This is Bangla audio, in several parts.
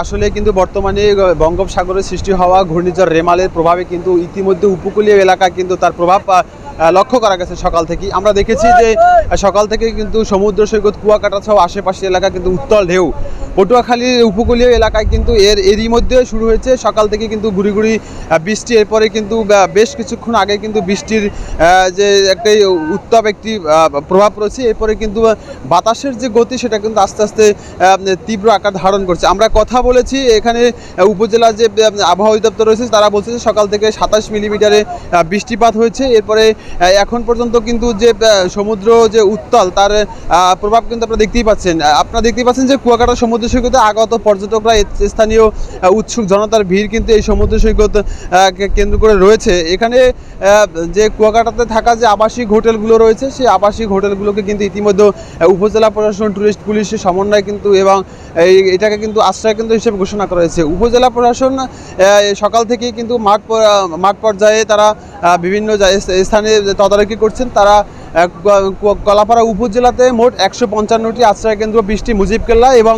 আসলে কিন্তু বর্তমানে বঙ্গোপসাগরের সৃষ্টি হওয়া ঘূর্ণিঝড় রেমালের প্রভাবে কিন্তু ইতিমধ্যে উপকূলীয় এলাকায় কিন্তু তার প্রভাব লক্ষ্য করা গেছে। সকাল থেকেই আমরা দেখেছি যে সকাল থেকে কিন্তু সমুদ্র সৈকত কুয়াকাটা সহ আশেপাশের এলাকা কিন্তু উত্তাল ঢেউ। পটুয়াখালীর উপকূলীয় এলাকায় কিন্তু এরই মধ্যে শুরু হয়েছে সকাল থেকে কিন্তু গুড়ি গুড়ি বৃষ্টি। এরপরে কিন্তু বেশ কিছুক্ষণ আগে কিন্তু বৃষ্টির যে একটি উত্তাপ একটি প্রভাব রয়েছে। এরপরে কিন্তু বাতাসের যে গতি সেটা কিন্তু আস্তে আস্তে তীব্র আকার ধারণ করছে। আমরা কথা বলেছি এখানে উপজেলার যে আবহাওয়া অধিদপ্তর রয়েছে, তারা বলছে যে সকাল থেকে 27 মিলিমিটারে বৃষ্টিপাত হয়েছে। এরপরে এখন পর্যন্ত কিন্তু যে সমুদ্র যে উত্তাল তার প্রভাব কিন্তু আপনারা দেখতেই পাচ্ছেন। আপনারা দেখতেই পাচ্ছেন যে কুয়াকাটা সমুদ্র সৈকতে আগত পর্যটকরা, স্থানীয় উৎসুক জনতার ভিড় কিন্তু এই সমুদ্র সৈকত কেন্দ্র করে রয়েছে। এখানে যে কুয়াকাটাতে থাকা যে আবাসিক হোটেলগুলো রয়েছে, সেই আবাসিক হোটেলগুলোকে কিন্তু ইতিমধ্যে উপজেলা প্রশাসন, টুরিস্ট পুলিশের সমন্বয় কিন্তু এবং এটাকে কিন্তু আশ্রয় কেন্দ্র হিসেবে ঘোষণা করা হয়েছে। উপজেলা প্রশাসন সকাল থেকেই কিন্তু মাঠ পর্যায়ে তারা বিভিন্ন স্থানে তদারকি করছেন। তারা কলাপাড়া উপজেলাতে মোট 155টি আশ্রয় কেন্দ্র, 20টি মুজিব কেল্লা এবং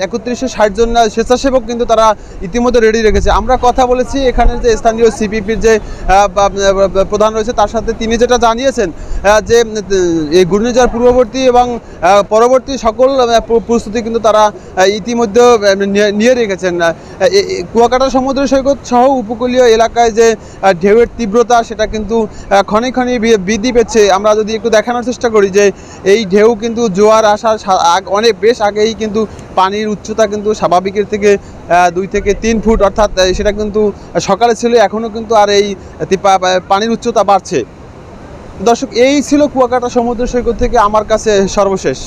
3160 জন স্বেচ্ছাসেবক কিন্তু তারা ইতিমধ্যে রেডি রেখেছে। আমরা কথা বলেছি এখানের যে স্থানীয় সিপিপির যে প্রধান রয়েছে তার সাথে, তিনি যেটা জানিয়েছেন যে এই ঘূর্ণিঝড় পূর্ববর্তী এবং পরবর্তী সকল প্রস্তুতি কিন্তু তারা ইতিমধ্যে নিয়ে রেখেছেন। কুয়াকাটা সমুদ্র সৈকত সহ উপকূলীয় এলাকায় যে ঢেউয়ের তীব্রতা সেটা কিন্তু ক্ষণে ক্ষণে বৃদ্ধি পেয়েছে। আমরা যদি একটু দেখানোর চেষ্টা করি যে এই ঢেউ কিন্তু জোয়ার আসার অনেক বেশ আগেই কিন্তু পানির উচ্চতা কিন্তু স্বাভাবিকের থেকে 2 থেকে 3 ফুট, অর্থাৎ সেটা কিন্তু সকালে ছিল, এখনও কিন্তু আর এই পানির উচ্চতা বাড়ছে। দর্শক, এই ছিল কুয়াকাটা সমুদ্র সৈকত থেকে আমার কাছে সর্বশেষ।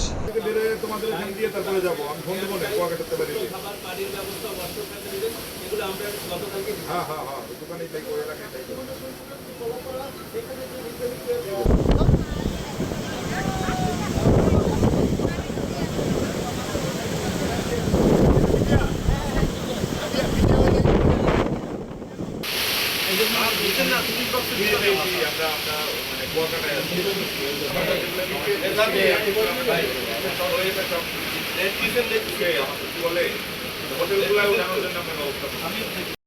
আমরা